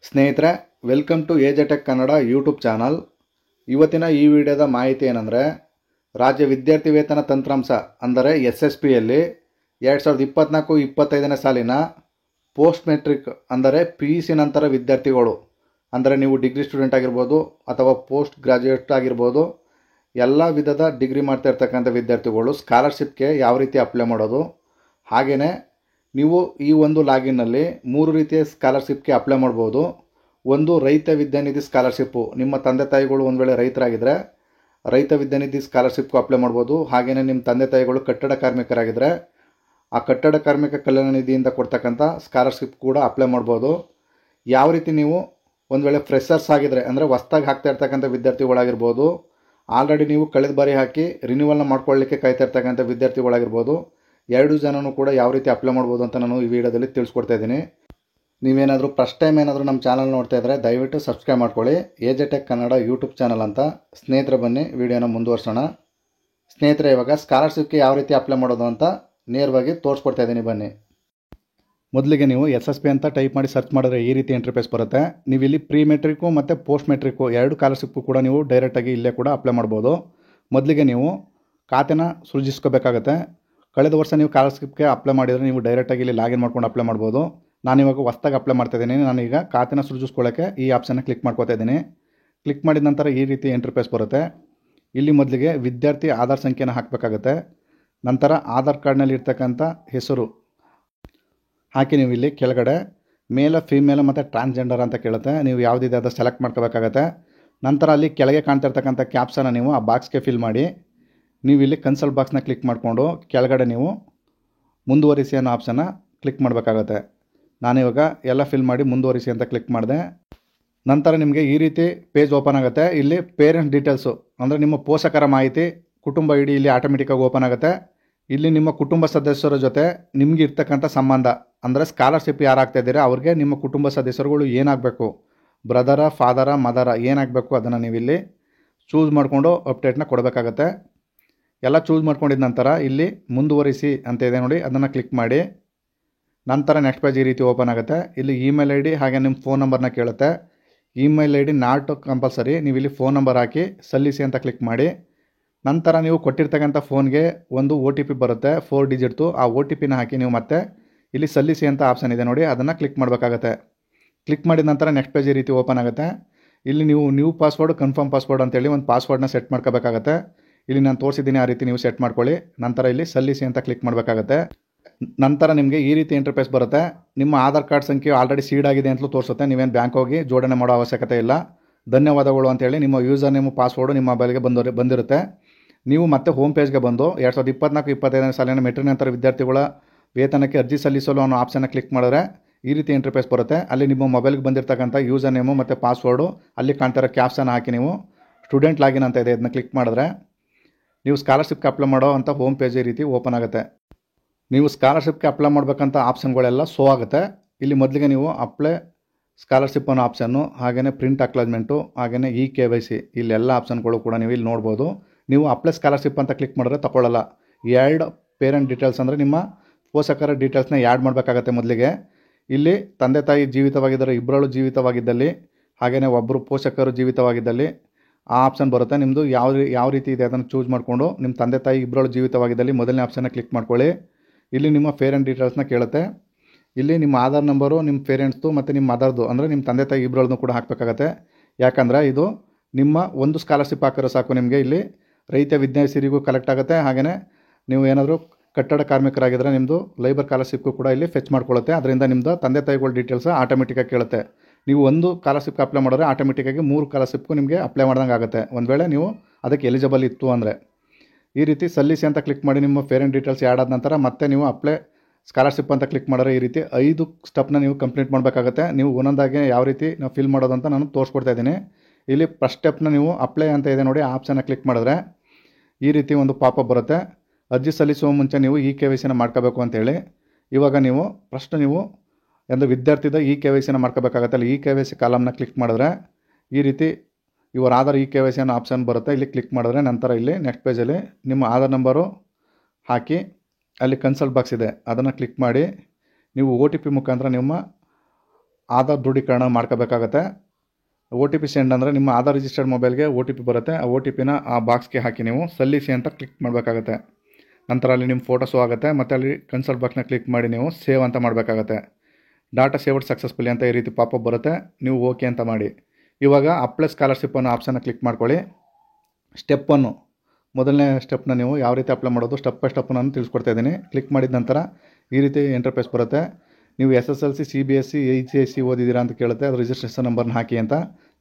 ಸ್ನೇಹಿತರೆ, welcome to AJ Tech Kannada YouTube channel. ಇವತ್ತಿನ ಈ ವಿಡಿಯೋದ ಮಾಹಿತಿ ಏನಂದರೆ, ರಾಜ್ಯ ವಿದ್ಯಾರ್ಥಿ ವೇತನ ತಂತ್ರಾಂಶ ಅಂದರೆ SSPಯಲ್ಲಿ 2024-25ನೇ ಸಾಲಿನ ಪೋಸ್ಟ್ ಮೆಟ್ರಿಕ್ ಅಂದರೆ PUC ನಂತರ ವಿದ್ಯಾರ್ಥಿಗಳು ಅಂದರೆ ನೀವು ಡಿಗ್ರಿ ಸ್ಟೂಡೆಂಟ್ ಆಗಿರ್ಬೋದು ಅಥವಾ ಪೋಸ್ಟ್ ಗ್ರಾಜ್ಯುಯೇಟ್ ಆಗಿರ್ಬೋದು, ಎಲ್ಲ ವಿಧದ ಡಿಗ್ರಿ ಮಾಡ್ತಾ ಇರ್ತಕ್ಕಂಥ ವಿದ್ಯಾರ್ಥಿಗಳು ಸ್ಕಾಲರ್ಶಿಪ್ಗೆ ಯಾವ ರೀತಿ ಅಪ್ಲೈ ಮಾಡೋದು, ಹಾಗೆಯೇ ನೀವು ಈ ಒಂದು ಲಾಗಿನ್ನಲ್ಲಿ 3 ರೀತಿಯ ಸ್ಕಾಲರ್ಶಿಪ್ಗೆ ಅಪ್ಲೈ ಮಾಡ್ಬೋದು. ಒಂದು ರೈತ ವಿದ್ಯಾನಿಧಿ ಸ್ಕಾಲರ್ಶಿಪ್ಪು, ನಿಮ್ಮ ತಂದೆ ತಾಯಿಗಳು ಒಂದು ವೇಳೆ ರೈತರಾಗಿದ್ದರೆ ರೈತ ವಿದ್ಯಾನಿಧಿ ಸ್ಕಾಲರ್ಶಿಪ್ಗೂ ಅಪ್ಲೈ ಮಾಡ್ಬೋದು. ಹಾಗೆಯೇ ನಿಮ್ಮ ತಂದೆ ತಾಯಿಗಳು ಕಟ್ಟಡ ಕಾರ್ಮಿಕರಾಗಿದ್ದರೆ ಆ ಕಟ್ಟಡ ಕಾರ್ಮಿಕ ಕಲ್ಯಾಣ ನಿಧಿಯಿಂದ ಕೊಡ್ತಕ್ಕಂಥ ಸ್ಕಾಲರ್ಶಿಪ್ ಕೂಡ ಅಪ್ಲೈ ಮಾಡ್ಬೋದು. ಯಾವ ರೀತಿ ನೀವು ಒಂದು ವೇಳೆ ಫ್ರೆಷರ್ಸ್ ಆಗಿದ್ದರೆ ಅಂದರೆ ಹೊಸ್ದಾಗಿ ಹಾಕ್ತಾ ಇರ್ತಕ್ಕಂಥ ವಿದ್ಯಾರ್ಥಿಗಳಾಗಿರ್ಬೋದು, ಆಲ್ರೆಡಿ ನೀವು ಕಳೆದ ಬಾರಿ ಹಾಕಿ ರಿನ್ಯೂವಲ್ನ ಮಾಡ್ಕೊಳ್ಳಿಕ್ಕೆ ಕಾಯ್ತಾ ಇರ್ತಕ್ಕಂಥ ವಿದ್ಯಾರ್ಥಿಗಳಾಗಿರ್ಬೋದು, 2 ಜನನೂ ಕೂಡ ಯಾವ ರೀತಿ ಅಪ್ಲೈ ಮಾಡ್ಬೋದು ಅಂತ ನಾನು ಈ ವಿಡಿಯೋದಲ್ಲಿ ತಿಳಿಸ್ಕೊಡ್ತಾ ಇದ್ದೀನಿ. ನೀವೇನಾದರೂ ಫಸ್ಟ್ ಟೈಮ್ ಏನಾದರೂ ನಮ್ಮ ಚಾನಲ್ ನೋಡ್ತಾ ಇದ್ದರೆ ದಯವಿಟ್ಟು ಸಬ್ಸ್ಕ್ರೈಬ್ ಮಾಡ್ಕೊಳ್ಳಿ. ಎಜೆಟೆಕ್ ಕನ್ನಡ ಯೂಟ್ಯೂಬ್ ಚಾನಲ್ ಅಂತ. ಸ್ನೇಹಿತರೆ, ಬನ್ನಿ ವಿಡಿಯೋನ ಮುಂದುವರ್ಸೋಣ. ಸ್ನೇಹಿತರೆ, ಇವಾಗ ಸ್ಕಾಲರ್ಶಿಪ್ಗೆ ಯಾವ ರೀತಿ ಅಪ್ಲೈ ಮಾಡೋದು ಅಂತ ನೇರವಾಗಿ ತೋರಿಸ್ಕೊಡ್ತಾ ಇದ್ದೀನಿ, ಬನ್ನಿ. ಮೊದಲಿಗೆ ನೀವು SSP ಅಂತ ಟೈಪ್ ಮಾಡಿ ಸರ್ಚ್ ಮಾಡಿದ್ರೆ ಈ ರೀತಿ ಇಂಟರ್ಫೇಸ್ ಬರುತ್ತೆ. ನೀವು ಇಲ್ಲಿ ಪ್ರೀ ಮೆಟ್ರಿಕ್ಕು ಮತ್ತು ಪೋಸ್ಟ್ ಮೆಟ್ರಿಕ್ಕು 2 ಸ್ಕಾಲರ್ಶಿಪ್ಪು ಕೂಡ ನೀವು ಡೈರೆಕ್ಟಾಗಿ ಇಲ್ಲೇ ಕೂಡ ಅಪ್ಲೈ ಮಾಡ್ಬೋದು. ಮೊದಲಿಗೆ ನೀವು ಖಾತೆನ ಸೃಜಿಸ್ಕೋಬೇಕಾಗತ್ತೆ. ಕಳೆದ ವರ್ಷ ನೀವು ಸ್ಕಾಲರ್ಶಿಪ್ಗೆ ಅಪ್ಲೈ ಮಾಡಿದರೆ ನೀವು ಡೈರೆಕ್ಟಾಗಿ ಇಲ್ಲಿ ಲಾಗಿನ್ ಮಾಡ್ಕೊಂಡು ಅಪ್ಲೈ ಮಾಡ್ಬೋದು. ನಾನಿವಾಗ ಹೊಸ್ದಾಗಿ ಅಪ್ಲೈ ಮಾಡ್ತಾಯಿದ್ದೀನಿ. ನಾನೀಗ ಖಾತೆನ ಸೃಜಿಸ್ಕೊಳ್ಳೋಕ್ಕೆ ಈ ಆಪ್ಷನ್ನ ಕ್ಲಿಕ್ ಮಾಡ್ಕೋತಾ ಇದ್ದೀನಿ. ಕ್ಲಿಕ್ ಮಾಡಿದ ನಂತರ ಈ ರೀತಿ ಇಂಟರ್ಫೇಸ್ ಬರುತ್ತೆ. ಇಲ್ಲಿ ಮೊದಲಿಗೆ ವಿದ್ಯಾರ್ಥಿ ಆಧಾರ್ ಸಂಖ್ಯೆನ ಹಾಕಬೇಕಾಗತ್ತೆ. ನಂತರ ಆಧಾರ್ ಕಾರ್ಡ್ನಲ್ಲಿ ಇರ್ತಕ್ಕಂಥ ಹೆಸರು ಹಾಕಿ ನೀವು ಇಲ್ಲಿ ಕೆಳಗಡೆ ಮೇಲ್, ಫೀಮೇಲ್ ಮತ್ತು ಟ್ರಾನ್ಸ್ಜೆಂಡರ್ ಅಂತ ಕೇಳುತ್ತೆ. ನೀವು ಯಾವುದಿದೆ ಅದು ಸೆಲೆಕ್ಟ್ ಮಾಡ್ಕೋಬೇಕಾಗತ್ತೆ. ನಂತರ ಅಲ್ಲಿ ಕೆಳಗೆ ಕಾಣ್ತಾ ಇರ್ತಕ್ಕಂಥ ಕ್ಯಾಪ್ಸನ್ನು ನೀವು ಆ ಬಾಕ್ಸ್ಗೆ ಫಿಲ್ ಮಾಡಿ ನೀವು ಇಲ್ಲಿ ಕನ್ಸಲ್ಟ್ ಬಾಕ್ಸ್ನ ಕ್ಲಿಕ್ ಮಾಡಿಕೊಂಡು ಕೆಳಗಡೆ ನೀವು ಮುಂದುವರಿಸಿ ಅನ್ನೋ ಆಪ್ಷನ್ನ ಕ್ಲಿಕ್ ಮಾಡಬೇಕಾಗತ್ತೆ. ನಾನಿವಾಗ ಎಲ್ಲ ಫಿಲ್ ಮಾಡಿ ಮುಂದುವರಿಸಿ ಅಂತ ಕ್ಲಿಕ್ ಮಾಡಿದೆ. ನಂತರ ನಿಮಗೆ ಈ ರೀತಿ ಪೇಜ್ ಓಪನ್ ಆಗುತ್ತೆ. ಇಲ್ಲಿ ಪೇರೆಂಟ್ಸ್ ಡೀಟೇಲ್ಸು ಅಂದರೆ ನಿಮ್ಮ ಪೋಷಕರ ಮಾಹಿತಿ, ಕುಟುಂಬ ID ಇಲ್ಲಿ ಆಟೋಮೆಟಿಕ್ಕಾಗಿ ಓಪನ್ ಆಗುತ್ತೆ. ಇಲ್ಲಿ ನಿಮ್ಮ ಕುಟುಂಬ ಸದಸ್ಯರ ಜೊತೆ ನಿಮಗೆ ಇರ್ತಕ್ಕಂಥ ಸಂಬಂಧ ಅಂದರೆ ಸ್ಕಾಲರ್ಶಿಪ್ ಯಾರು ಆಗ್ತಾ ಇದ್ದೀರಾ ಅವ್ರಿಗೆ ನಿಮ್ಮ ಕುಟುಂಬ ಸದಸ್ಯರುಗಳು ಏನಾಗಬೇಕು, ಬ್ರದರ, ಫಾದರ, ಮದರ ಏನಾಗಬೇಕು ಅದನ್ನು ನೀವು ಇಲ್ಲಿ ಚೂಸ್ ಮಾಡಿಕೊಂಡು ಅಪ್ಡೇಟ್ನ ಕೊಡಬೇಕಾಗತ್ತೆ. ಎಲ್ಲ ಚೂಸ್ ಮಾಡ್ಕೊಂಡಿದ ನಂತರ ಇಲ್ಲಿ ಮುಂದುವರಿಸಿ ಅಂತ ಇದೆ ನೋಡಿ, ಅದನ್ನು ಕ್ಲಿಕ್ ಮಾಡಿ. ನಂತರ ನೆಕ್ಸ್ಟ್ ಪೇಜ್ ಈ ರೀತಿ ಓಪನ್ ಆಗುತ್ತೆ. ಇಲ್ಲಿ ಇಮೇಲ್ ID ಹಾಗೆ ನಿಮ್ಮ ಫೋನ್ ನಂಬರ್ನ ಕೇಳುತ್ತೆ. Email ID not compulsory. ನೀವು ಇಲ್ಲಿ ಫೋನ್ ನಂಬರ್ ಹಾಕಿ ಸಲ್ಲಿಸಿ ಅಂತ ಕ್ಲಿಕ್ ಮಾಡಿ. ನಂತರ ನೀವು ಕೊಟ್ಟಿರ್ತಕ್ಕಂಥ ಫೋನ್ಗೆ ಒಂದು OTP ಬರುತ್ತೆ, 4 ಡಿಜಿಟ್ದು. ಆ OTPನ ಹಾಕಿ ನೀವು ಮತ್ತೆ ಇಲ್ಲಿ ಸಲ್ಲಿಸಿ ಅಂತ ಆಪ್ಷನ್ ಇದೆ ನೋಡಿ, ಅದನ್ನು ಕ್ಲಿಕ್ ಮಾಡಬೇಕಾಗತ್ತೆ. ಕ್ಲಿಕ್ ಮಾಡಿದ ನಂತರ ನೆಕ್ಸ್ಟ್ ಪೇಜ್ ಈ ರೀತಿ ಓಪನ್ ಆಗುತ್ತೆ. ಇಲ್ಲಿ ನೀವು ನ್ಯೂ ಪಾಸ್ವರ್ಡ್, ಕನ್ಫರ್ಮ್ ಪಾಸ್ವರ್ಡ್ ಅಂತೇಳಿ ಒಂದು ಪಾಸ್ವರ್ಡ್ನ ಸೆಟ್ ಮಾಡ್ಕೋಬೇಕಾಗತ್ತೆ. ಇಲ್ಲಿ ನಾನು ತೋರಿಸಿದ್ದೀನಿ, ಆ ರೀತಿ ನೀವು ಸೆಟ್ ಮಾಡ್ಕೊಳ್ಳಿ. ನಂತರ ಇಲ್ಲಿ ಸಲ್ಲಿಸಿ ಅಂತ ಕ್ಲಿಕ್ ಮಾಡಬೇಕಾಗತ್ತೆ. ನಂತರ ನಿಮಗೆ ಈ ರೀತಿ ಇಂಟರ್ಫೇಸ್ ಬರುತ್ತೆ. ನಿಮ್ಮ ಆಧಾರ್ ಕಾರ್ಡ್ ಸಂಖ್ಯೆ ಆಲ್ರೆಡಿ ಸೀಡ್ ಆಗಿದೆ ಅಂತಲೂ ತೋರಿಸುತ್ತೆ. ನೀವೇನು ಬ್ಯಾಂಕ್ ಹೋಗಿ ಜೋಡಣೆ ಮಾಡೋ ಅವಶ್ಯಕತೆ ಇಲ್ಲ. ಧನ್ಯವಾದಗಳು ಅಂತೇಳಿ ನಿಮ್ಮ ಯೂಸರ್ ನೇಮು, ಪಾಸ್ವರ್ಡು ನಿಮ್ಮ ಮೊಬೈಲ್ಗೆ ಬಂದಿರುತ್ತೆ. ನೀವು ಮತ್ತೆ ಹೋಮ್ ಪೇಜ್ಗೆ ಬಂದು 2024-25ನೇ ಸಾಲಿನ ಮೆಟ್ರಿಕ್ ನಂತರ ವಿದ್ಯಾರ್ಥಿಗಳ ವೇತನಕ್ಕೆ ಅರ್ಜಿ ಸಲ್ಲಿಸಲು ಅನ್ನೋ ಆಪ್ಷನ್ನ ಕ್ಲಿಕ್ ಮಾಡಿದ್ರೆ ಈ ರೀತಿ ಇಂಟರ್ಫೇಸ್ ಬರುತ್ತೆ. ಅಲ್ಲಿ ನಿಮ್ಮ ಮೊಬೈಲ್ಗೆ ಬಂದಿರತಕ್ಕಂಥ ಯೂಸರ್ ನೇಮು ಮತ್ತು ಪಾಸ್ವರ್ಡು ಅಲ್ಲಿ ಕಾಣ್ತಿರೋ ಕ್ಯಾಪ್ಸನ್ನು ಹಾಕಿ ನೀವು ಸ್ಟೂಡೆಂಟ್ ಲಾಗಿನ್ ಅಂತ ಇದೆ, ಇದನ್ನ ಕ್ಲಿಕ್ ಮಾಡಿದ್ರೆ ನೀವು ಸ್ಕಾಲರ್ಶಿಪ್ಗೆ ಅಪ್ಲೈ ಮಾಡೋ ಅಂತ ಹೋಮ್ ಪೇಜ್ ಈ ರೀತಿ ಓಪನ್ ಆಗುತ್ತೆ. ನೀವು ಸ್ಕಾಲರ್ಶಿಪ್ಗೆ ಅಪ್ಲೈ ಮಾಡಬೇಕಂತ ಆಪ್ಷನ್ಗಳೆಲ್ಲ ಶೋ ಆಗುತ್ತೆ. ಇಲ್ಲಿ ಮೊದಲಿಗೆ ನೀವು ಅಪ್ಲೈ ಸ್ಕಾಲರ್ಶಿಪ್ ಅನ್ನೋ ಆಪ್ಷನ್ನು, ಹಾಗೆಯೇ ಪ್ರಿಂಟ್ ಅಕ್ಲಾಜ್ಮೆಂಟು, ಹಾಗೆಯೇ KYC ಇಲ್ಲೆಲ್ಲ ಆಪ್ಷನ್ಗಳು ಕೂಡ ನೀವು ಇಲ್ಲಿ ನೋಡ್ಬೋದು. ನೀವು ಅಪ್ಲೈ ಸ್ಕಾಲರ್ಶಿಪ್ ಅಂತ ಕ್ಲಿಕ್ ಮಾಡಿದ್ರೆ ತಗೊಳ್ಳಲ್ಲ. 2 ಪೇರೆಂಟ್ ಡೀಟೇಲ್ಸ್ ಅಂದರೆ ನಿಮ್ಮ ಪೋಷಕರ ಡೀಟೇಲ್ಸ್ನ ಆ್ಯಡ್ ಮಾಡಬೇಕಾಗತ್ತೆ. ಮೊದಲಿಗೆ ಇಲ್ಲಿ ತಂದೆ ತಾಯಿ ಜೀವಿತವಾಗಿದ್ದರೆ, ಇಬ್ಬರಳು ಜೀವಿತವಾಗಿದ್ದಲ್ಲಿ, ಹಾಗೆಯೇ ಒಬ್ಬರು ಪೋಷಕರು ಜೀವಿತವಾಗಿದ್ದಲ್ಲಿ ಆ ಆಪ್ಷನ್ ಬರುತ್ತೆ. ನಿಮ್ಮದು ಯಾವ ರೀತಿ ಇದೆ ಅದನ್ನು ಚೂಸ್ ಮಾಡಿಕೊಂಡು ನಿಮ್ಮ ತಂದೆ ತಾಯಿ ಇಬ್ಬರಳು ಜೀವಿತವಾಗಿದ್ದಲ್ಲಿ ಮೊದಲನೇ ಆಪ್ಷನ್ನ ಕ್ಲಿಕ್ ಮಾಡ್ಕೊಳ್ಳಿ. ಇಲ್ಲಿ ನಿಮ್ಮ ಪೇರೆಂಟ್ ಡೀಟೇಲ್ಸ್ನ ಕೇಳುತ್ತೆ. ಇಲ್ಲಿ ನಿಮ್ಮ ಆಧಾರ್ ನಂಬರು, ನಿಮ್ಮ ಪೇರೆಂಟ್ಸ್ದು ಮತ್ತು ನಿಮ್ಮ ಮದರ್ದು ಅಂದರೆ ನಿಮ್ಮ ತಂದೆ ತಾಯಿ ಇಬ್ಬರಳನ್ನು ಕೂಡ ಹಾಕಬೇಕಾಗತ್ತೆ. ಯಾಕಂದರೆ ಇದು ನಿಮ್ಮ ಒಂದು ಸ್ಕಾಲರ್ಶಿಪ್ ಹಾಕಿರೋ ಸಾಕು, ನಿಮಗೆ ಇಲ್ಲಿ ರೈತ ವಿದ್ಯಾಸಿರಿಗೂ ಕಲೆಕ್ಟ್ ಆಗುತ್ತೆ. ಹಾಗೆಯೇ ನೀವು ಏನಾದರೂ ಕಟ್ಟಡ ಕಾರ್ಮಿಕರಾಗಿದ್ದರೆ ನಿಮ್ಮದು ಲೇಬರ್ ಸ್ಕಾಲರ್ಶಿಪ್ಗೂ ಕೂಡ ಇಲ್ಲಿ ಫೆಚ್ ಮಾಡ್ಕೊಳ್ಳುತ್ತೆ. ಅದರಿಂದ ನಿಮ್ಮದು ತಂದೆ ತಾಯಿಗಳ ಡೀಟೇಲ್ಸ್ ಆಟೋಮೆಟಿಕ್ಕಾಗಿ ಕೇಳುತ್ತೆ. ನೀವು ಒಂದು ಸ್ಕಾಲರ್ಶಿಪ್ಗೆ ಅಪ್ಲೈ ಮಾಡಿದ್ರೆ ಆಟೋಮೆಟಿಕ್ಕಾಗಿ 3 ಸ್ಕಾಲರ್ಶಿಪ್ಗೂ ನಿಮಗೆ ಅಪ್ಲೈ ಮಾಡ್ದಂಗೆ ಆಗುತ್ತೆ, ಒಂದು ವೇಳೆ ನೀವು ಅದಕ್ಕೆ ಎಲಿಜಿಬಲ್ ಇತ್ತು ಅಂದರೆ. ಈ ರೀತಿ ಸಲ್ಲಿಸಿ ಅಂತ ಕ್ಲಿಕ್ ಮಾಡಿ ನಿಮ್ಮ ಪೇರೆಂಟ್ ಡೀಟೇಲ್ಸ್ ಆ್ಯಡ್ ಆದ ನಂತರ ಮತ್ತೆ ನೀವು ಅಪ್ಲೈ ಸ್ಕಾಲರ್ಶಿಪ್ ಅಂತ ಕ್ಲಿಕ್ ಮಾಡಿದ್ರೆ ಈ ರೀತಿ 5 ಸ್ಟೆಪ್ನ ನೀವು ಕಂಪ್ಲೀಟ್ ಮಾಡಬೇಕಾಗತ್ತೆ. ನೀವು ಒಂದೊಂದಾಗಿ ಯಾವ ರೀತಿ ನಾವು ಫಿಲ್ ಮಾಡೋದಂತ ನಾನು ತೋರಿಸ್ಕೊಡ್ತಾ ಇದ್ದೀನಿ. ಇಲ್ಲಿ ಫಸ್ಟ್ ಸ್ಟೆಪ್ನ ನೀವು ಅಪ್ಲೈ ಅಂತ ಇದೆ ನೋಡಿ, ಆ ಆಪ್ಷನ್ನ ಕ್ಲಿಕ್ ಮಾಡಿದ್ರೆ ಈ ರೀತಿ ಒಂದು ಪಾಪಪ್ ಬರುತ್ತೆ. ಅರ್ಜಿ ಸಲ್ಲಿಸುವ ಮುಂಚೆ ನೀವು KYCನ ಮಾಡ್ಕೋಬೇಕು ಅಂತೇಳಿ. ಇವಾಗ ನೀವು ಫಸ್ಟ್ ನೀವು ಒಂದು ವಿದ್ಯಾರ್ಥಿದ KYCನ ಮಾಡ್ಕೋಬೇಕಾಗತ್ತೆ. ಅಲ್ಲಿ KYC ಕಾಲಮ್ನ ಕ್ಲಿಕ್ ಮಾಡಿದ್ರೆ ಈ ರೀತಿ ಇವರ ಆಧಾರ್ KYC ಅನ್ನೋ ಆಪ್ಷನ್ ಬರುತ್ತೆ. ಇಲ್ಲಿ ಕ್ಲಿಕ್ ಮಾಡಿದ್ರೆ ನಂತರ ಇಲ್ಲಿ ನೆಕ್ಸ್ಟ್ ಪೇಜಲ್ಲಿ ನಿಮ್ಮ ಆಧಾರ್ ನಂಬರು ಹಾಕಿ ಅಲ್ಲಿ ಕನ್ಸಲ್ಟ್ ಬಾಕ್ಸ್ ಇದೆ, ಅದನ್ನು ಕ್ಲಿಕ್ ಮಾಡಿ ನೀವು OTP ಮುಖಾಂತರ ನಿಮ್ಮ ಆಧಾರ್ ದೃಢೀಕರಣ ಮಾಡ್ಕೋಬೇಕಾಗತ್ತೆ. OTP ಸೆಂಡ್ ಅಂದರೆ ನಿಮ್ಮ ಆಧಾರ್ ರಿಜಿಸ್ಟರ್ಡ್ ಮೊಬೈಲ್ಗೆ OTP ಬರುತ್ತೆ. ಆ OTPನ ಆ ಬಾಕ್ಸ್ಗೆ ಹಾಕಿ ನೀವು ಸಲ್ಲಿಸಿ ಅಂತ ಕ್ಲಿಕ್ ಮಾಡಬೇಕಾಗತ್ತೆ. ನಂತರ ಅಲ್ಲಿ ನಿಮ್ಮ ಫೋಟೋ ಶೋ ಆಗುತ್ತೆ ಮತ್ತು ಅಲ್ಲಿ ಕನ್ಸಲ್ಟ್ ಬಾಕ್ಸ್ನ ಕ್ಲಿಕ್ ಮಾಡಿ ನೀವು ಸೇವ್ ಅಂತ ಮಾಡಬೇಕಾಗತ್ತೆ. ಡಾಟಾ ಸೇವ್ಡ್ ಸಕ್ಸಸ್ಫುಲಿ ಅಂತ ಈ ರೀತಿ ಪಾಪಪ್ ಬರುತ್ತೆ. ನೀವು ಓಕೆ ಅಂತ ಮಾಡಿ. ಇವಾಗ ಅಪ್ಲೈ ಸ್ಕಾಲರ್ಶಿಪ್ ಅನ್ನೋ ಆಪ್ಷನ್ನ ಕ್ಲಿಕ್ ಮಾಡ್ಕೊಳ್ಳಿ. ಸ್ಟೆಪ್ 1 ಮೊದಲನೇ ಸ್ಟೆಪ್ನ ನೀವು ಯಾವ ರೀತಿ ಅಪ್ಲೈ ಮಾಡೋದು ಸ್ಟೆಪ್ ಬೈ ಸ್ಟೆಪ್ ನಾನು ತಿಳಿಸ್ಕೊಡ್ತಾ ಇದ್ದೀನಿ. ಕ್ಲಿಕ್ ಮಾಡಿದ ನಂತರ ಈ ರೀತಿ ಇಂಟರ್ಫೇಸ್ ಬರುತ್ತೆ. ನೀವು SSLC CBSE ICIC ಓದಿದ್ದೀರಾ ಅಂತ ಕೇಳುತ್ತೆ. ಅದು ರಿಜಿಸ್ಟ್ರೇಷನ್ ನಂಬರ್ನ ಹಾಕಿ ಅಂತ.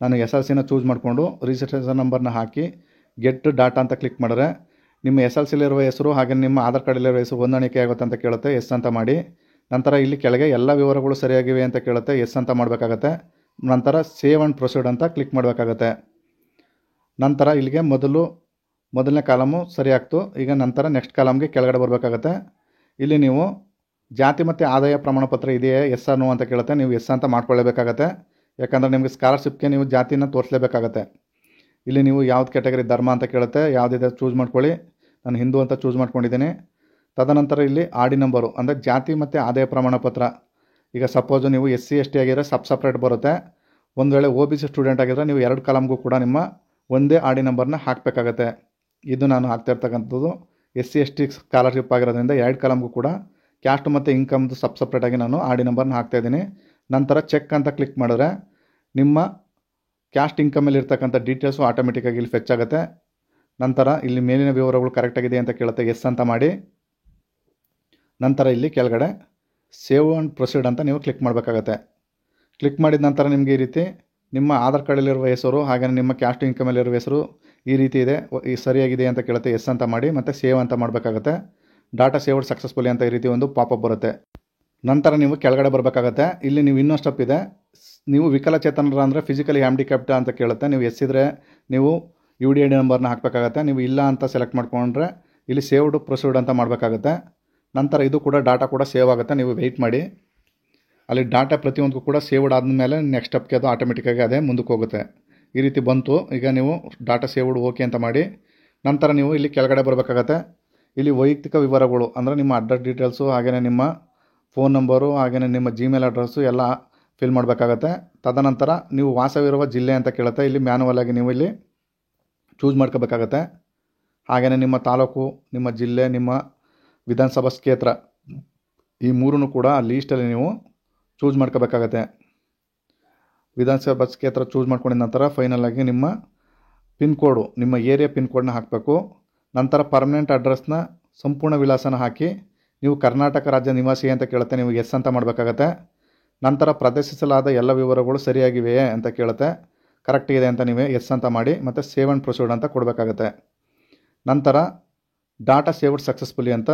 ನಾನು SLCನ ಚೂಸ್ ಮಾಡಿಕೊಂಡು ರಿಜಿಸ್ಟ್ರೇಷನ್ ನಂಬರ್ನ ಹಾಕಿ ಗೆಟ್ ಡಾಟಾ ಅಂತ ಕ್ಲಿಕ್ ಮಾಡಿದ್ರೆ ನಿಮ್ಮ SLCಲಿರುವ ಹೆಸರು ಹಾಗೆ ನಿಮ್ಮ ಆಧಾರ್ ಕಾರ್ಡಲ್ಲಿರುವ ಹೆಸರು ಹೊಂದಾಣಿಕೆ ಆಗುತ್ತೆ ಅಂತ ಕೇಳುತ್ತೆ. ಎಸ್ ಅಂತ ಮಾಡಿ. ನಂತರ ಇಲ್ಲಿ ಕೆಳಗೆ ಎಲ್ಲ ವಿವರಗಳು ಸರಿಯಾಗಿವೆ ಅಂತ ಕೇಳುತ್ತೆ. ಎಸ್ ಅಂತ ಮಾಡಬೇಕಾಗತ್ತೆ. ನಂತರ ಸೇವ್ ಆ್ಯಂಡ್ ಪ್ರೊಸೀಡ್ ಅಂತ ಕ್ಲಿಕ್ ಮಾಡಬೇಕಾಗತ್ತೆ. ನಂತರ ಇಲ್ಲಿಗೆ ಮೊದಲನೇ ಕಾಲಮು ಸರಿ ಆಗ್ತು. ಈಗ ನಂತರ ನೆಕ್ಸ್ಟ್ ಕಾಲಮ್ಗೆ ಕೆಳಗಡೆ ಬರಬೇಕಾಗತ್ತೆ. ಇಲ್ಲಿ ನೀವು ಜಾತಿ ಮತ್ತು ಆದಾಯ ಪ್ರಮಾಣ ಪತ್ರ ಇದೆಯೇ ಎಸ್ ಆರ್ ನೋ ಅಂತ ಕೇಳುತ್ತೆ. ನೀವು ಎಸ್ ಅಂತ ಮಾಡ್ಕೊಳ್ಳೇಬೇಕಾಗತ್ತೆ. ಯಾಕಂದರೆ ನಿಮಗೆ ಸ್ಕಾಲರ್ಶಿಪ್ಗೆ ನೀವು ಜಾತಿನ ತೋರಿಸಲೇಬೇಕಾಗತ್ತೆ. ಇಲ್ಲಿ ನೀವು ಯಾವ್ದು ಕ್ಯಾಟಗರಿ ಧರ್ಮ ಅಂತ ಕೇಳುತ್ತೆ. ಯಾವುದಿದೆ ಚೂಸ್ ಮಾಡ್ಕೊಳ್ಳಿ. ನಾನು ಹಿಂದೂ ಅಂತ ಚೂಸ್ ಮಾಡ್ಕೊಂಡಿದ್ದೀನಿ. ತದನಂತರ ಇಲ್ಲಿ ಆಡಿ ನಂಬರು ಅಂದರೆ ಜಾತಿ ಮತ್ತು ಆದಾಯ ಪ್ರಮಾಣ ಪತ್ರ. ಈಗ ಸಪೋಸು ನೀವು SC ST ಆಗಿದ್ರೆ ಸಪ್ರೇಟ್ ಬರುತ್ತೆ. ಒಂದು ವೇಳೆ OBC ಸ್ಟೂಡೆಂಟ್ ಆಗಿದ್ರೆ ನೀವು 2 ಕಾಲಮ್ಗೂ ಕೂಡ ನಿಮ್ಮ ಒಂದೇ ಆಡಿ ನಂಬರ್ನ ಹಾಕಬೇಕಾಗತ್ತೆ. ಇದು ನಾನು ಹಾಕ್ತಾ ಇರ್ತಕ್ಕಂಥದ್ದು SC ST ಸ್ಕಾಲರ್ಶಿಪ್ ಆಗಿರೋದ್ರಿಂದ 2 ಕಾಲಮ್ಗೂ ಕೂಡ ಕ್ಯಾಸ್ಟ್ ಮತ್ತು ಇನ್ಕಮ್ದು ಸಪ್ರೇಟಾಗಿ ನಾನು ಆಡಿ ನಂಬರ್ನ ಹಾಕ್ತಾಯಿದ್ದೀನಿ. ನಂತರ ಚೆಕ್ ಅಂತ ಕ್ಲಿಕ್ ಮಾಡಿದ್ರೆ ನಿಮ್ಮ ಕ್ಯಾಸ್ಟ್ ಇನ್ಕಮಲ್ಲಿ ಇರ್ತಕ್ಕಂಥ ಡೀಟೇಲ್ಸು ಆಟೋಮೆಟಿಕ್ಕಾಗಿ ಇಲ್ಲಿ ಫೆಚ್ ಆಗುತ್ತೆ. ನಂತರ ಇಲ್ಲಿ ಮೇಲಿನ ವಿವರಗಳು ಕರೆಕ್ಟಾಗಿದೆ ಅಂತ ಕೇಳುತ್ತೆ. ಎಸ್ ಅಂತ ಮಾಡಿ. ನಂತರ ಇಲ್ಲಿ ಕೆಳಗಡೆ ಸೇವ್ ಆ್ಯಂಡ್ ಪ್ರೊಸೀಡ್ ಅಂತ ನೀವು ಕ್ಲಿಕ್ ಮಾಡಬೇಕಾಗತ್ತೆ. ಕ್ಲಿಕ್ ಮಾಡಿದ ನಂತರ ನಿಮಗೆ ಈ ರೀತಿ ನಿಮ್ಮ ಆಧಾರ್ ಕಾರ್ಡಲ್ಲಿರುವ ಹೆಸರು ಹಾಗೆ ನಿಮ್ಮ ಕ್ಯಾಸ್ಟ್ ಇನ್ಕಮಲ್ಲಿರುವ ಹೆಸರು ಈ ರೀತಿ ಇದೆ, ಈ ಸರಿಯಾಗಿದೆ ಅಂತ ಕೇಳುತ್ತೆ. ಎಸ್ ಅಂತ ಮಾಡಿ ಮತ್ತು ಸೇವ್ ಅಂತ ಮಾಡಬೇಕಾಗತ್ತೆ. ಡಾಟಾ ಸೇವ್ಡ್ ಸಕ್ಸಸ್ಫುಲಿ ಅಂತ ಈ ರೀತಿ ಒಂದು ಪಾಪಪ್ ಬರುತ್ತೆ. ನಂತರ ನೀವು ಕೆಳಗಡೆ ಬರಬೇಕಾಗತ್ತೆ. ಇಲ್ಲಿ ನೀವು ಇನ್ನೊಂದು ಸ್ಟೆಪ್ ಇದೆ. ನೀವು ವಿಕಲಚೇತನರ ಅಂದರೆ ಫಿಸಿಕಲಿ ಹ್ಯಾಂಡಿಕ್ಯಾಪ್ಟ್ ಅಂತ ಕೇಳುತ್ತೆ. ನೀವು ಎಸ್ ಇದ್ದರೆ ನೀವು UDID ನಂಬರ್ನ ಹಾಕಬೇಕಾಗತ್ತೆ. ನೀವು ಇಲ್ಲ ಅಂತ ಸೆಲೆಕ್ಟ್ ಮಾಡ್ಕೊಂಡ್ರೆ ಇಲ್ಲಿ ಸೇವ್ಡ್ ಪ್ರೊಸೀಡ್ ಅಂತ ಮಾಡಬೇಕಾಗತ್ತೆ. ನಂತರ ಇದು ಕೂಡ ಡಾಟಾ ಕೂಡ ಸೇವ್ ಆಗುತ್ತೆ. ನೀವು ವೆಯ್ಟ್ ಮಾಡಿ. ಅಲ್ಲಿ ಡಾಟಾ ಪ್ರತಿಯೊಂದಕ್ಕೂ ಕೂಡ ಸೇವ್ಡ್ ಆದಮೇಲೆ ನೆಕ್ಸ್ಟ್ ಸ್ಟೆಪ್ಗೆ ಅದು ಆಟೋಮೆಟಿಕ್ಕಾಗಿ ಅದೇ ಮುಂದಕ್ಕೆ ಹೋಗುತ್ತೆ. ಈ ರೀತಿ ಬಂತು. ಈಗ ನೀವು ಡಾಟಾ ಸೇವ್ಡ್ ಓಕೆ ಅಂತ ಮಾಡಿ. ನಂತರ ನೀವು ಇಲ್ಲಿ ಕೆಳಗಡೆ ಬರಬೇಕಾಗತ್ತೆ. ಇಲ್ಲಿ ವೈಯಕ್ತಿಕ ವಿವರಗಳು ಅಂದರೆ ನಿಮ್ಮ ಅಡ್ರೆಸ್ ಡೀಟೇಲ್ಸು ಹಾಗೆಯೇ ನಿಮ್ಮ ಫೋನ್ ನಂಬರು ಹಾಗೆಯೇ ನಿಮ್ಮ Gmail ಅಡ್ರೆಸ್ಸು ಎಲ್ಲ ಫಿಲ್ ಮಾಡಬೇಕಾಗತ್ತೆ. ತದನಂತರ ನೀವು ವಾಸವಿರುವ ಜಿಲ್ಲೆ ಅಂತ ಕೇಳುತ್ತೆ. ಇಲ್ಲಿ ಮ್ಯಾನುವಲ್ ಆಗಿ ನೀವು ಇಲ್ಲಿ ಚೂಸ್ ಮಾಡ್ಕೋಬೇಕಾಗತ್ತೆ. ಹಾಗೆಯೇ ನಿಮ್ಮ ತಾಲೂಕು, ನಿಮ್ಮ ಜಿಲ್ಲೆ, ನಿಮ್ಮ ವಿಧಾನಸಭಾ ಕ್ಷೇತ್ರ ಈ ಮೂರನ್ನು ಕೂಡ ಆ ಲೀಸ್ಟಲ್ಲಿ ನೀವು ಚೂಸ್ ಮಾಡ್ಕೋಬೇಕಾಗತ್ತೆ. ವಿಧಾನಸಭಾ ಕ್ಷೇತ್ರ ಚೂಸ್ ಮಾಡ್ಕೊಂಡಿದ ನಂತರ ಫೈನಲಾಗಿ ನಿಮ್ಮ ಪಿನ್ ಕೋಡು, ನಿಮ್ಮ ಏರಿಯಾ ಪಿನ್ ಕೋಡ್ನ ಹಾಕಬೇಕು. ನಂತರ ಪರ್ಮನೆಂಟ್ ಅಡ್ರೆಸ್ನ ಸಂಪೂರ್ಣ ವಿಳಾಸನ ಹಾಕಿ ನೀವು ಕರ್ನಾಟಕ ರಾಜ್ಯ ನಿವಾಸಿ ಅಂತ ಕೇಳುತ್ತೆ. ನೀವು ಎಸ್ ಅಂತ ಮಾಡಬೇಕಾಗತ್ತೆ. ನಂತರ ಪ್ರದರ್ಶಿಸಲಾದ ಎಲ್ಲ ವಿವರಗಳು ಸರಿಯಾಗಿವೆಯೇ ಅಂತ ಕೇಳುತ್ತೆ. ಕರೆಕ್ಟ್ ಇದೆ ಅಂತ ನೀವೇ ಎಸ್ ಅಂತ ಮಾಡಿ ಮತ್ತು ಸೇವ್ ಆ್ಯಂಡ್ ಪ್ರೊಸೀಡ್ ಅಂತ ಕೊಡಬೇಕಾಗತ್ತೆ. ನಂತರ ಡಾಟಾ ಸೇವ್ಡ್ ಸಕ್ಸಸ್ಫುಲಿ ಅಂತ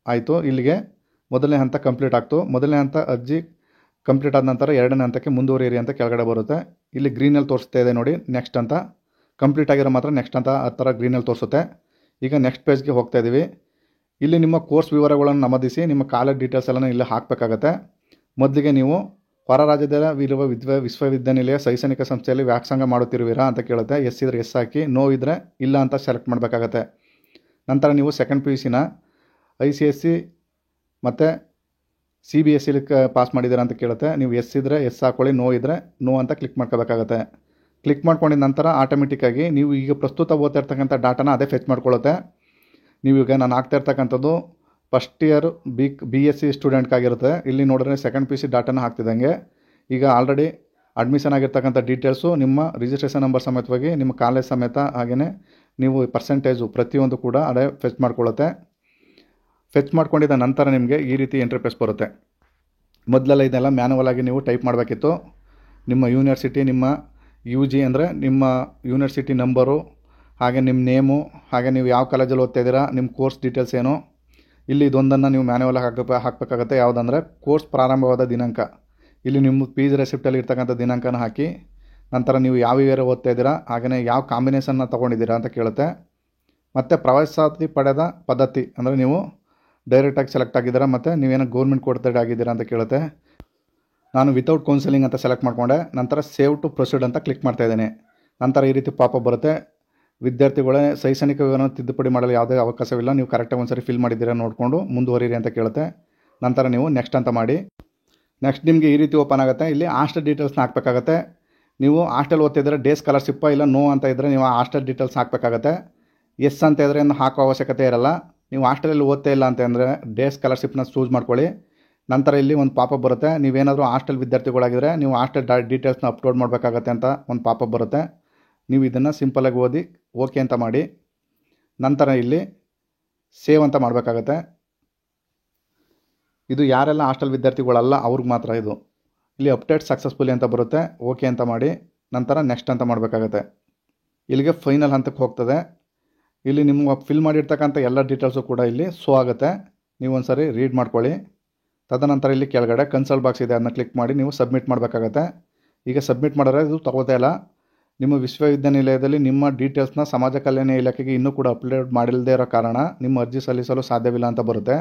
ಆಯಿತು. ಇಲ್ಲಿಗೆ ಮೊದಲನೇ ಹಂತ ಕಂಪ್ಲೀಟ್ ಆಗ್ತು. ಮೊದಲನೇ ಹಂತ ಅರ್ಜಿ ಕಂಪ್ಲೀಟ್ ಆದ ನಂತರ ಎರಡನೇ ಹಂತಕ್ಕೆ ಮುಂದುವರಿಯಿರಿ ಅಂತ ಕೆಳಗಡೆ ಬರುತ್ತೆ. ಇಲ್ಲಿ ಗ್ರೀನಲ್ಲಿ ತೋರಿಸ್ತಾ ಇದೆ ನೋಡಿ ನೆಕ್ಸ್ಟ್ ಅಂತ. ಕಂಪ್ಲೀಟ್ ಆಗಿರೋ ಮಾತ್ರ ನೆಕ್ಸ್ಟ್ ಅಂತ ಆ ಥರ ಗ್ರೀನಲ್ಲಿ ತೋರಿಸುತ್ತೆ. ಈಗ ನೆಕ್ಸ್ಟ್ ಪೇಜ್ಗೆ ಹೋಗ್ತಾ ಇದ್ದೀವಿ. ಇಲ್ಲಿ ನಿಮ್ಮ ಕೋರ್ಸ್ ವಿವರಗಳನ್ನು ನಮೂದಿಸಿ ನಿಮ್ಮ ಕಾಲೇಜ್ ಡೀಟೇಲ್ಸ್ ಎಲ್ಲ ಇಲ್ಲಿ ಹಾಕಬೇಕಾಗತ್ತೆ. ಮೊದಲಿಗೆ ನೀವು ಹೊರ ರಾಜ್ಯದಲ್ಲಿರುವ ವಿಶ್ವವಿದ್ಯಾನಿಲಯ ಶೈಕ್ಷಣಿಕ ಸಂಸ್ಥೆಯಲ್ಲಿ ವ್ಯಾಸಂಗ ಮಾಡುತ್ತಿರುವಿರಾ ಅಂತ ಕೇಳುತ್ತೆ. ಎಸ್ ಇದ್ರೆ ಎಸ್ ಹಾಕಿ, ನೋ ಇದ್ದರೆ ಇಲ್ಲ ಅಂತ ಸೆಲೆಕ್ಟ್ ಮಾಡಬೇಕಾಗತ್ತೆ. ನಂತರ ನೀವು ಸೆಕೆಂಡ್ PUCನ ICSE ಮತ್ತು CBSE ಪಾಸ್ ಮಾಡಿದ್ದೀರಾ ಅಂತ ಕೇಳುತ್ತೆ. ನೀವು ಎಸ್ ಇದ್ದರೆ ಎಸ್ ಹಾಕೊಳ್ಳಿ, ನೋ ಇದ್ದರೆ ನೋ ಅಂತ ಕ್ಲಿಕ್ ಮಾಡ್ಕೋಬೇಕಾಗತ್ತೆ. ಕ್ಲಿಕ್ ಮಾಡ್ಕೊಂಡಿದ ನಂತರ ಆಟೋಮೆಟಿಕ್ಕಾಗಿ ನೀವು ಈಗ ಪ್ರಸ್ತುತ ಓದ್ತಾ ಇರ್ತಕ್ಕಂಥ ಡಾಟಾನ ಅದೇ ಫೆಚ್ ಮಾಡ್ಕೊಳ್ಳುತ್ತೆ. ನೀವೀಗ ನಾನು ಆಗ್ತಾ ಇರ್ತಕ್ಕಂಥದ್ದು ಫಸ್ಟ್ ಇಯರ್ BSc ಸ್ಟೂಡೆಂಟ್ಗಾಗಿರುತ್ತೆ. ಇಲ್ಲಿ ನೋಡಿದ್ರೆ ಸೆಕೆಂಡ್ PUC ಡಾಟಾನ ಹಾಕ್ತಿದ್ದಂಗೆ ಈಗ ಆಲ್ರೆಡಿ ಅಡ್ಮಿಷನ್ ಆಗಿರ್ತಕ್ಕಂಥ ಡೀಟೇಲ್ಸು ನಿಮ್ಮ ರಿಜಿಸ್ಟ್ರೇಷನ್ ನಂಬರ್ ಸಮೇತವಾಗಿ ನಿಮ್ಮ ಕಾಲೇಜ್ ಸಮೇತ ಹಾಗೆಯೇ ನೀವು ಪರ್ಸೆಂಟೇಜು ಪ್ರತಿಯೊಂದು ಕೂಡ ಅದೇ ಫೆಚ್ ಮಾಡ್ಕೊಳ್ಳುತ್ತೆ. ಫೆಚ್ ಮಾಡ್ಕೊಂಡಿದ್ದ ನಂತರ ನಿಮಗೆ ಈ ರೀತಿ ಇಂಟರ್ಫೇಸ್ ಬರುತ್ತೆ. ಮೊದಲೆಲ್ಲ ಇದೆಲ್ಲ ಮ್ಯಾನುವಲ್ ಆಗಿ ನೀವು ಟೈಪ್ ಮಾಡಬೇಕಿತ್ತು. ನಿಮ್ಮ ಯೂನಿವರ್ಸಿಟಿ, ನಿಮ್ಮ UG ಅಂದರೆ ನಿಮ್ಮ ಯೂನಿವರ್ಸಿಟಿ ನಂಬರು, ಹಾಗೆ ನಿಮ್ಮ ನೇಮು, ಹಾಗೆ ನೀವು ಯಾವ ಕಾಲೇಜಲ್ಲಿ ಓದ್ತಾ ಇದ್ದೀರಾ, ನಿಮ್ಮ ಕೋರ್ಸ್ ಡೀಟೇಲ್ಸ್ ಏನು, ಇಲ್ಲಿ ಇದೊಂದನ್ನು ನೀವು ಮ್ಯಾನುವಲ್ ಹಾಕಬೇಕಾಗತ್ತೆ. ಯಾವುದಂದರೆ ಕೋರ್ಸ್ ಪ್ರಾರಂಭವಾದ ದಿನಾಂಕ. ಇಲ್ಲಿ ನಿಮ್ಮ ಫೀಸ್ ರೆಸಿಪ್ಟಲ್ಲಿ ಇರ್ತಕ್ಕಂಥ ದಿನಾಂಕನ ಹಾಕಿ, ನಂತರ ನೀವು ಯಾವ ಇಯರ್ ಓದ್ತಾ ಇದ್ದೀರಾ ಹಾಗೆಯೇ ಯಾವ ಕಾಂಬಿನೇಷನ್ನ ತೊಗೊಂಡಿದ್ದೀರಾ ಅಂತ ಕೇಳುತ್ತೆ. ಮತ್ತು ಪ್ರವೇಶಾತಿ ಪಡೆದ ಪದ್ಧತಿ ಅಂದರೆ ನೀವು ಡೈರೆಕ್ಟಾಗಿ ಸೆಲೆಕ್ಟ್ ಆಗಿದ್ದೀರಾ ಮತ್ತು ನೀವೇನೋ ಗೌರ್ಮೆಂಟ್ ಕೋಟೆಡ್ ಆಗಿದ್ದೀರಾ ಅಂತ ಕೇಳುತ್ತೆ. ನಾನು ವಿತೌಟ್ ಕೌನ್ಸಿಲಿಂಗ್ ಅಂತ ಸೆಲೆಕ್ಟ್ ಮಾಡಿಕೊಂಡೆ. ನಂತರ ಸೇವ್ ಟು ಪ್ರೊಸೀಡ್ ಅಂತ ಕ್ಲಿಕ್ ಮಾಡ್ತಾಯಿದ್ದೀನಿ. ನಂತರ ಈ ರೀತಿ ಪಾಪಪ್ ಬರುತ್ತೆ. ವಿದ್ಯಾರ್ಥಿಗಳೇ ಶೈಕ್ಷಣಿಕ ವಿವರವನ್ನು ತಿದ್ದುಪಡಿ ಮಾಡಲು ಯಾವುದೇ ಅವಕಾಶವಿಲ್ಲ, ನೀವು ಕರೆಕ್ಟಾಗಿ ಒಂದ್ಸರಿ ಫಿಲ್ ಮಾಡಿದ್ದೀರಾ ನೋಡಿಕೊಂಡು ಮುಂದುವರಿಯಿರಿ ಅಂತ ಕೇಳುತ್ತೆ. ನಂತರ ನೀವು ನೆಕ್ಸ್ಟ್ ಅಂತ ಮಾಡಿ. ನೆಕ್ಸ್ಟ್ ನಿಮಗೆ ಈ ರೀತಿ ಓಪನ್ ಆಗುತ್ತೆ. ಇಲ್ಲಿ ಹಾಸ್ಟೆಲ್ ಡೀಟೇಲ್ಸ್ನ ಹಾಕಬೇಕಾಗತ್ತೆ. ನೀವು ಹಾಸ್ಟೆಲ್ ಓದ್ತಿದ್ರೆ ಡೇ ಸ್ಕಾಲರ್ಶಿಪ್ಪ ಇಲ್ಲ ನೋ ಅಂತ ಇದ್ದರೆ ನೀವು ಹಾಸ್ಟೆಲ್ ಡೀಟೇಲ್ಸ್ ಹಾಕಬೇಕಾಗತ್ತೆ. ಎಸ್ ಅಂತ ಇದ್ದರೆ ಏನು ಹಾಕೋ ಅವಶ್ಯಕತೆ ಇರಲ್ಲ. ನೀವು ಹಾಸ್ಟೆಲಲ್ಲಿ ಓದ್ತಾ ಇಲ್ಲ ಅಂತಂದರೆ ಡೇ ಸ್ಕಾಲರ್ಶಿಪ್ನ ಚೂಸ್ ಮಾಡ್ಕೊಳ್ಳಿ. ನಂತರ ಇಲ್ಲಿ ಒಂದು ಪಾಪಪ್ ಬರುತ್ತೆ. ನೀವೇನಾದರೂ ಹಾಸ್ಟೆಲ್ ವಿದ್ಯಾರ್ಥಿಗಳಾಗಿದ್ದರೆ ನೀವು ಹಾಸ್ಟೆಲ್ ಡೀಟೇಲ್ಸ್ನ ಅಪ್ಲೋಡ್ ಮಾಡಬೇಕಾಗತ್ತೆ ಅಂತ ಒಂದು ಪಾಪಪ್ ಬರುತ್ತೆ. ನೀವು ಇದನ್ನು ಸಿಂಪಲಾಗಿ ಓದಿ ಓಕೆ ಅಂತ ಮಾಡಿ ನಂತರ ಇಲ್ಲಿ ಸೇವ್ ಅಂತ ಮಾಡಬೇಕಾಗತ್ತೆ. ಇದು ಯಾರೆಲ್ಲ ಹಾಸ್ಟೆಲ್ ವಿದ್ಯಾರ್ಥಿಗಳಲ್ಲ ಅವ್ರಿಗೆ ಮಾತ್ರ ಇದು. ಇಲ್ಲಿ ಅಪ್ಡೇಟ್ ಸಕ್ಸಸ್ಫುಲಿ ಅಂತ ಬರುತ್ತೆ. ಓಕೆ ಅಂತ ಮಾಡಿ ನಂತರ ನೆಕ್ಸ್ಟ್ ಅಂತ ಮಾಡಬೇಕಾಗತ್ತೆ. ಇಲ್ಲಿಗೆ ಫೈನಲ್ ಹಂತಕ್ಕೆ ಹೋಗ್ತದೆ. ಇಲ್ಲಿ ನಿಮ್ಮ ಫಿಲ್ ಮಾಡಿರ್ತಕ್ಕಂಥ ಎಲ್ಲ ಡೀಟೇಲ್ಸು ಕೂಡ ಇಲ್ಲಿ ಶೋ ಆಗುತ್ತೆ. ನೀವು ಒಂದು ಸರಿ ರೀಡ್ ಮಾಡ್ಕೊಳ್ಳಿ. ತದನಂತರ ಇಲ್ಲಿ ಕೆಳಗಡೆ ಕನ್ಸಲ್ಟ್ ಬಾಕ್ಸ್ ಇದೆ, ಅದನ್ನ ಕ್ಲಿಕ್ ಮಾಡಿ ನೀವು ಸಬ್ಮಿಟ್ ಮಾಡಬೇಕಾಗತ್ತೆ. ಈಗ ಸಬ್ಮಿಟ್ ಮಾಡಿದ್ರೆ ಇದು ತಗೋತಾ ಇಲ್ಲ. ನಿಮ್ಮ ವಿಶ್ವವಿದ್ಯಾನಿಲಯದಲ್ಲಿ ನಿಮ್ಮ ಡೀಟೇಲ್ಸ್ನ ಸಮಾಜ ಕಲ್ಯಾಣ ಇಲಾಖೆಗೆ ಇನ್ನೂ ಕೂಡ ಅಪ್ಲೋಡ್ ಮಾಡಿಲ್ಲದೆ ಇರೋ ಕಾರಣ ನಿಮ್ಮ ಅರ್ಜಿ ಸಲ್ಲಿಸಲು ಸಾಧ್ಯವಿಲ್ಲ ಅಂತ ಬರುತ್ತೆ.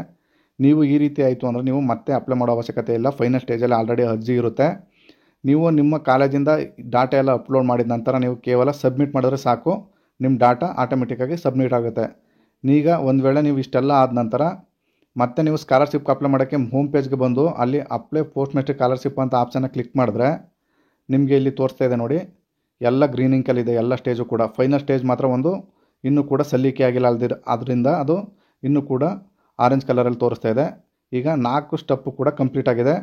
ನೀವು ಈ ರೀತಿ ಆಯಿತು ಅಂದರೆ ನೀವು ಮತ್ತೆ ಅಪ್ಲೈ ಮಾಡೋ ಅವಶ್ಯಕತೆ ಇಲ್ಲ. ಫೈನಲ್ ಸ್ಟೇಜಲ್ಲಿ ಆಲ್ರೆಡಿ ಅರ್ಜಿ ಇರುತ್ತೆ. ನೀವು ನಿಮ್ಮ ಕಾಲೇಜಿಂದ ಡಾಟಾ ಎಲ್ಲ ಅಪ್ಲೋಡ್ ಮಾಡಿದ ನಂತರ ನೀವು ಕೇವಲ ಸಬ್ಮಿಟ್ ಮಾಡಿದ್ರೆ ಸಾಕು, ನಿಮ್ಮ ಡಾಟಾ ಆಟೋಮೆಟಿಕ್ಕಾಗಿ ಸಬ್ಮಿಟ್ ಆಗುತ್ತೆ. ಈಗ ಒಂದು ವೇಳೆ ನೀವು ಇಷ್ಟೆಲ್ಲ ಆದ ನಂತರ ಮತ್ತೆ ನೀವು ಸ್ಕಾಲರ್ಶಿಪ್ಗೆ ಅಪ್ಲೈ ಮಾಡೋಕ್ಕೆ ಹೋಮ್ ಪೇಜ್ಗೆ ಬಂದು ಅಲ್ಲಿ ಅಪ್ಲೈ ಪೋಸ್ಟ್ ಮೆಟ್ರಿಕ್ ಸ್ಕಾಲರ್ಶಿಪ್ ಅಂತ ಆಪ್ಷನ್ನ ಕ್ಲಿಕ್ ಮಾಡಿದ್ರೆ ನಿಮಗೆ ಇಲ್ಲಿ ತೋರಿಸ್ತಾ ಇದೆ ನೋಡಿ, ಎಲ್ಲ ಗ್ರೀನ್ ಇಂಕಲ್ಲಿದೆ ಎಲ್ಲ ಸ್ಟೇಜು ಕೂಡ. ಫೈನಲ್ ಸ್ಟೇಜ್ ಮಾತ್ರ ಒಂದು ಇನ್ನೂ ಕೂಡ ಸಲ್ಲಿಕೆ ಆಗಿಲ್ಲ ಅದರಿಂದ ಅದು ಇನ್ನೂ ಕೂಡ ಆರೆಂಜ್ ಕಲರಲ್ಲಿ ತೋರಿಸ್ತಾ ಇದೆ. ಈಗ 4 ಸ್ಟೆಪ್ಪು ಕೂಡ ಕಂಪ್ಲೀಟ್ ಆಗಿದೆ.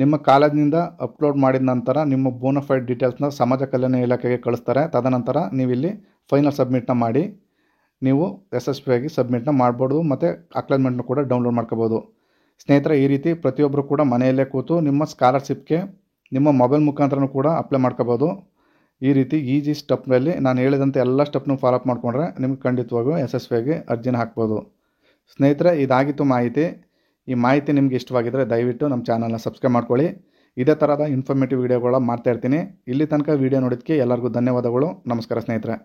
ನಿಮ್ಮ ಕಾಲೇಜಿನಿಂದ ಅಪ್ಲೋಡ್ ಮಾಡಿದ ನಂತರ ನಿಮ್ಮ ಬೋನಫೈಡ್ ಡೀಟೇಲ್ಸ್ನ ಸಮಾಜ ಕಲ್ಯಾಣ ಇಲಾಖೆಗೆ ಕಳಿಸ್ತಾರೆ. ತದನಂತರ ನೀವಿಲ್ಲಿ ಫೈನಲ್ ಸಬ್ಮಿಟ್ನ ಮಾಡಿ ನೀವು ಯಶಸ್ವಿಯಾಗಿ ಸಬ್ಮಿಟ್ನ ಮಾಡ್ಬೋದು ಮತ್ತು ಅಕ್ಲಾಜ್ಮೆಂಟ್ನ ಕೂಡ ಡೌನ್ಲೋಡ್ ಮಾಡ್ಕೋಬೋದು. ಸ್ನೇಹಿತರೆ, ಈ ರೀತಿ ಪ್ರತಿಯೊಬ್ಬರು ಕೂಡ ಮನೆಯಲ್ಲೇ ಕೂತು ನಿಮ್ಮ ಸ್ಕಾಲರ್ಶಿಪ್ಗೆ ನಿಮ್ಮ ಮೊಬೈಲ್ ಮುಖಾಂತರನೂ ಕೂಡ ಅಪ್ಲೈ ಮಾಡ್ಕೋಬೋದು. ಈ ರೀತಿ ಈಜಿ ಸ್ಟೆಪ್ನಲ್ಲಿ ನಾನು ಹೇಳಿದಂಥ ಎಲ್ಲ ಸ್ಟೆಪ್ನು ಫಾಲೋಅಪ್ ಮಾಡಿಕೊಂಡ್ರೆ ನಿಮ್ಗೆ ಖಂಡಿತವಾಗೂ ಯಶಸ್ವಿಯಾಗಿ ಅರ್ಜಿನ ಹಾಕ್ಬೋದು. ಸ್ನೇಹಿತರೆ, ಇದಾಗಿತ್ತು ಮಾಹಿತಿ. ಈ ಮಾಹಿತಿ ನಿಮ್ಗೆ ಇಷ್ಟವಾಗಿದ್ದರೆ ದಯವಿಟ್ಟು ನಮ್ಮ ಚಾನಲ್ನ ಸಬ್ಸ್ಕ್ರೈಬ್ ಮಾಡ್ಕೊಳ್ಳಿ. ಇದೇ ಥರದ ಇನ್ಫಾರ್ಮೇಟಿವ್ ವೀಡಿಯೋಗಳ ಮಾಡ್ತಾ ಇರ್ತೀನಿ. ಇಲ್ಲಿ ತನಕ ವೀಡಿಯೋ ನೋಡೋದಕ್ಕೆ ಎಲ್ಲರಿಗೂ ಧನ್ಯವಾದಗಳು. ನಮಸ್ಕಾರ ಸ್ನೇಹಿತರೆ.